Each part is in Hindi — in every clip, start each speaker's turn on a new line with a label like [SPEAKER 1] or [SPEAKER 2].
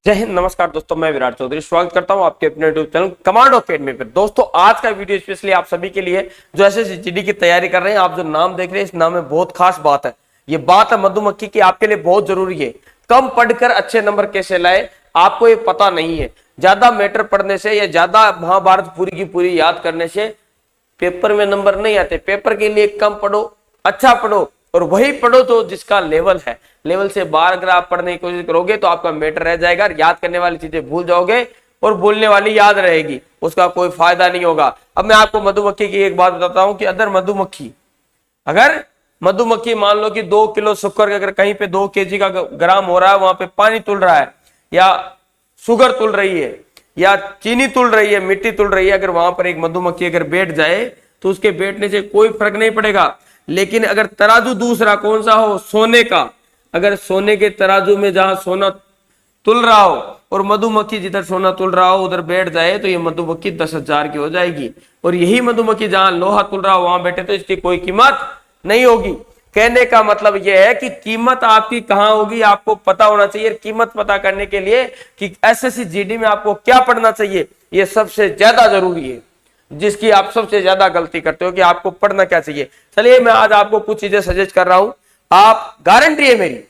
[SPEAKER 1] जय हिंद, नमस्कार दोस्तों, मैं विराट चौधरी स्वागत करता हूं आपके अपने यूट्यूब चैनल कमांडो अकेडमी पर। दोस्तों आज का वीडियो स्पेशली आप सभी के लिए जो एसएससी की तैयारी कर रहे हैं। आप जो नाम देख रहे हैं इस नाम में बहुत खास बात है। ये बात है मधुमक्खी की, आपके लिए बहुत जरूरी है। कम पढ़कर अच्छे नंबर कैसे लाए आपको ये पता नहीं है। ज्यादा मैटर पढ़ने से या ज्यादा महाभारत पूरी की पूरी याद करने से पेपर में नंबर नहीं आते। पेपर के लिए कम पढ़ो, अच्छा पढ़ो और वही पढ़ो तो जिसका लेवल है। लेवल से बाहर अगर आप पढ़ने की कोशिश करोगे तो आपका मैटर रह जाएगा, याद करने वाली चीजें भूल जाओगे और बोलने वाली याद रहेगी, उसका कोई फायदा नहीं होगा। अब मैं आपको मधुमक्खी की एक बात बताता हूं कि अगर मधुमक्खी मान लो कि 2 किलो शुक्र अगर कहीं पे 2 केजी का ग्राम हो रहा है, वहां पे पानी तुल रहा है या शुगर तुल रही है या चीनी तुल रही है, मिट्टी तुल रही है, अगर वहां पर एक मधुमक्खी अगर बैठ जाए तो उसके बैठने से कोई फर्क नहीं पड़ेगा। लेकिन अगर तराजू दूसरा कौन सा हो, सोने का, अगर सोने के तराजू में जहां सोना तुल रहा हो और मधुमक्खी जिधर सोना तुल रहा हो उधर बैठ जाए तो ये मधुमक्खी 10,000 की हो जाएगी। और यही मधुमक्खी जहां लोहा तुल रहा हो वहां बैठे तो इसकी कोई कीमत नहीं होगी। कहने का मतलब यह है कि कीमत आपकी कहां होगी आपको पता होना चाहिए। कीमत पता करने के लिए कि एसएससी जीडी में आपको क्या पढ़ना चाहिए, यह सबसे ज्यादा जरूरी है, जिसकी आप सबसे ज्यादा गलती करते हो कि आपको पढ़ना क्या चाहिए। चलिए मैं आज आपको कुछ चीजें सजेस्ट कर रहा हूं, आप गारंटी है मेरी,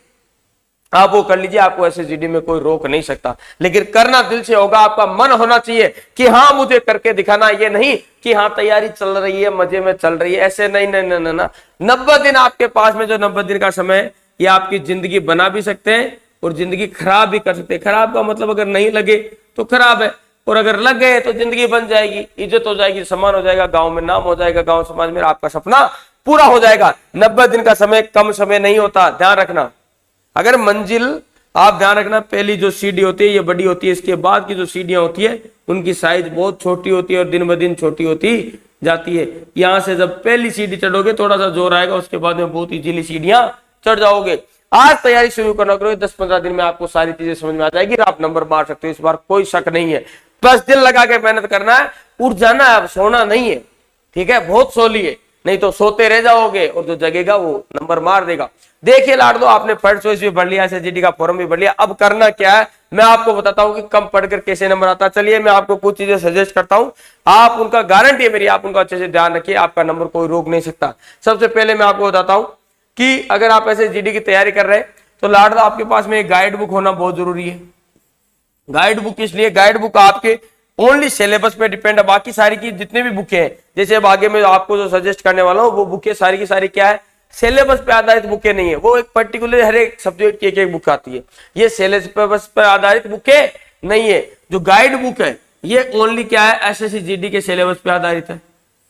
[SPEAKER 1] आप वो कर लीजिए, आपको एसएसजीडी में कोई रोक नहीं सकता। लेकिन करना दिल से होगा, आपका मन होना चाहिए कि हाँ मुझे करके दिखाना, ये नहीं कि हाँ तैयारी चल रही है मजे में चल रही है, ऐसे नहीं नहीं नहीं नहीं, नहीं। 90 दिन आपके पास में, जो 90 दिन का समय ये आपकी जिंदगी बना भी सकते हैं और जिंदगी खराब भी कर सकते हैं। खराब का मतलब अगर नहीं लगे तो खराब है, और अगर लग गए तो जिंदगी बन जाएगी, इज्जत हो जाएगी, सम्मान हो जाएगा, गांव में नाम हो जाएगा, गांव समाज में आपका सपना पूरा हो जाएगा। 90 दिन का समय कम समय नहीं होता, ध्यान रखना। अगर मंजिल आप ध्यान रखना, पहली जो सीढ़ी होती है ये बड़ी होती है, इसके बाद की जो सीढ़ियां होती है उनकी साइज बहुत छोटी होती है और दिन ब दिन छोटी होती जाती है। यहां से जब पहली सीढ़ी चढ़ोगे थोड़ा सा जोर आएगा, उसके बाद में बहुत इजीली सीढ़ियां चढ़ जाओगे। आज तैयारी शुरू करना करोगे, 10-15 दिन में आपको सारी चीजें समझ में आ जाएगी, आप नंबर मार सकते हो, इस बार कोई शक नहीं है। बस दिल लगा के मेहनत करना है, उठ जाना है, सोना नहीं है, ठीक है, बहुत सो लिए, नहीं तो सोते रह जाओगे और जो जगेगा वो नंबर मार देगा। देखिए लाडलो, आपने फर्स्ट चॉइस भी भर लिया, एसएसजीडी का फॉर्म भी भर लिया, अब करना क्या है मैं आपको बताता हूं कि कम पढ़कर कैसे नंबर आता। चलिए मैं आपको कुछ चीजें सजेस्ट करता हूं, आप उनका गारंटी है मेरी, आप उनका अच्छे से ध्यान रखिए, आपका नंबर कोई रोक नहीं सकता। सबसे पहले मैं आपको बताता हूं कि अगर आप एसएसजीडी की तैयारी कर रहे हैं तो लाडलो आपके पास में एक गाइड बुक होना बहुत जरूरी है। गाइड बुक इसलिए, गाइड बुक आपके ओनली सिलेबस पे डिपेंड है, बाकी सारी की जितने भी बुकें हैं, जैसे अब आगे मैं आपको जो सजेस्ट करने वाला हूं वो बुकें सारी की सारी क्या है, सिलेबस पे आधारित बुकें नहीं है, वो एक पर्टिकुलर हर एक सब्जेक्ट की एक बुक आती है, ये सिलेबस पर आधारित बुकें नहीं है। जो गाइड बुक है ये ओनली क्या है, एसएससी जीडी के सिलेबस पे आधारित है,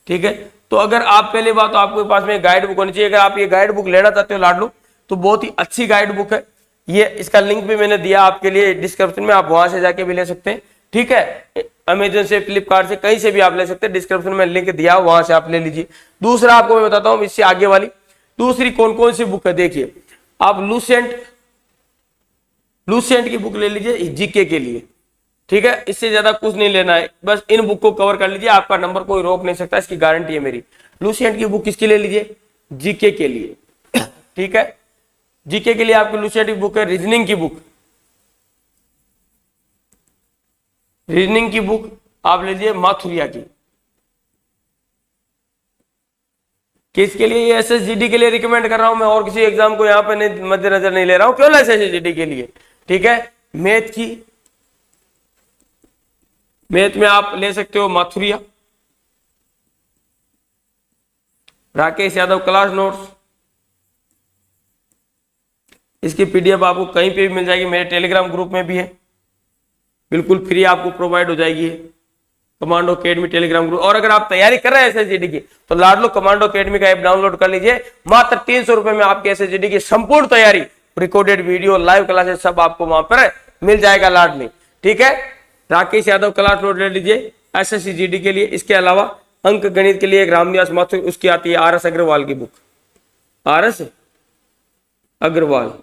[SPEAKER 1] ठीक है। तो अगर आप पहली बात तो आपके पास में गाइड बुक होनी चाहिए। अगर आप ये गाइड बुक लेना चाहते हो लाडलो तो बहुत ही अच्छी गाइड बुक है ये, इसका लिंक भी मैंने दिया आपके लिए डिस्क्रिप्शन में, आप वहां से जाके भी ले सकते हैं, ठीक है। अमेजन से, फ्लिपकार्ट से, कहीं से भी आप ले सकते हैं, डिस्क्रिप्शन में लिंक दिया वहां से आप ले लीजिए। दूसरा आपको मैं बताता हूं इससे आगे वाली दूसरी कौन कौन सी बुक है। देखिए आप लूसेंट की बुक ले लीजिए जीके के लिए, ठीक है, इससे ज्यादा कुछ नहीं लेना है, बस इन बुक को कवर कर लीजिए, आपका नंबर कोई रोक नहीं सकता, इसकी गारंटी है मेरी। लूसेंट की बुक किसके लिए लीजिए, जीके के लिए, ठीक है। जीके के लिए आपकी लूसेंट की बुक है। रीजनिंग की बुक आप लीजिए माथुरिया की। किसके लिए, ये एसएसजीडी के लिए रिकमेंड कर रहा हूं मैं, और किसी एग्जाम को यहां पे नहीं मद्देनजर नहीं ले रहा हूं, केवल एसएसजीडी के लिए, ठीक है। मैथ में आप ले सकते हो माथुरिया, राकेश यादव क्लास नोट्स, इसकी पीडीएफ आपको कहीं पे भी मिल जाएगी, मेरे टेलीग्राम ग्रुप में भी है, बिल्कुल फ्री आपको प्रोवाइड हो जाएगी कमांडो अकेडमी टेलीग्राम ग्रुप। और अगर आप तैयारी कर रहे हैं एसएसजीडी की तो लाडलो कमांडो अकेडमी का ऐप डाउनलोड कर लीजिए, मात्र 300 रुपए में आपके एसएसजीडी की संपूर्ण तैयारी, रिकॉर्डेड वीडियो, लाइव क्लासेस सब आपको वहां पर मिल जाएगा लाडली, ठीक है। राकेश यादव क्लास नोट ले लीजिए एसएसजीडी के लिए। इसके अलावा अंक गणित के लिए एक रामनिवास माथुर, उसकी आती है आरएस अग्रवाल की बुक, आरएस अग्रवाल।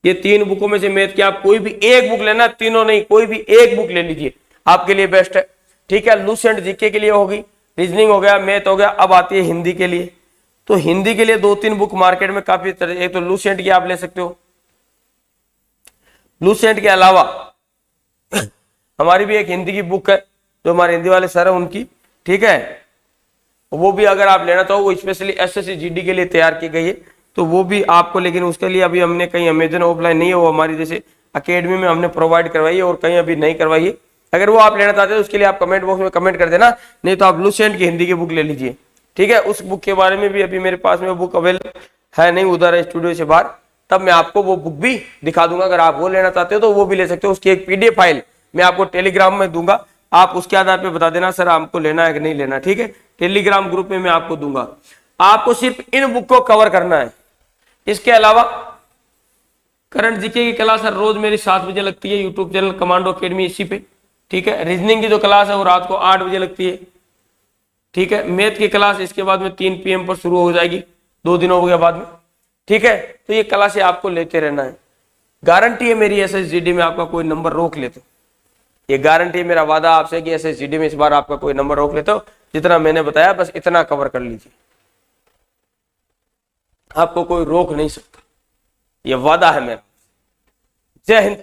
[SPEAKER 1] ये 3 बुकों में से मैथ की आप कोई भी एक बुक लेना, तीनों नहीं, कोई भी एक बुक ले लीजिए, आपके लिए बेस्ट है, ठीक है। लूसेंट जीके के लिए होगी, रीजनिंग हो गया, मैथ हो गया, अब आती है हिंदी के लिए। तो हिंदी के लिए 2-3 बुक मार्केट में काफी तरह, एक तो लूसेंट की आप ले सकते हो, लूसेंट के अलावा हमारी भी एक हिंदी की बुक है जो हमारे हिंदी वाले सर है उनकी, ठीक है, वो भी अगर आप लेना चाहो, वो स्पेशली एसएससी जीडी के लिए तैयार की गई है, तो वो भी आपको, लेकिन उसके लिए अभी हमने कहीं अमेजन ऑफलाइन नहीं है, वो हमारी जैसे अकेडमी में हमने प्रोवाइड करवाई है और कहीं अभी नहीं करवाई है। अगर वो आप लेना चाहते हो उसके लिए आप कमेंट बॉक्स में कमेंट कर देना, नहीं तो आप लूसेंट की हिंदी की बुक ले लीजिए, ठीक है। उस बुक के बारे में भी अभी मेरे पास में बुक अवेलेबल है नहीं, उधर है स्टूडियो से बाहर, तब मैं आपको वो बुक भी दिखा दूंगा। अगर आप वो लेना चाहते हो तो वो भी ले सकते हो, उसकी एक पीडीएफ फाइल मैं आपको टेलीग्राम में दूंगा, आप उसके आधार पे बता देना सर आपको लेना है कि नहीं लेना, ठीक है। टेलीग्राम ग्रुप में मैं आपको दूंगा, आपको सिर्फ इन बुक को कवर करना है। इसके अलावा करंट जीके की क्लास हर रोज मेरी 7 बजे लगती है, यूट्यूब चैनल कमांडो अकेडमी इसी पे, ठीक है। रीजनिंग की जो क्लास है वो रात को 8 बजे लगती है, ठीक है। मैथ की क्लास इसके बाद में 3 PM पर शुरू हो जाएगी, 2 दिनों के बाद में, ठीक है। तो ये क्लासें आपको लेते रहना है, गारंटी है मेरी एसएसजीडी में आपका कोई नंबर रोक लेते, ये गारंटी है, मेरा वादा आपसे कि एसएसजीडी में इस बार आपका कोई नंबर रोक लेते हो। जितना मैंने बताया बस इतना कवर कर लीजिए, आपको कोई रोक नहीं सकता, ये वादा है मेरा। जय हिंद।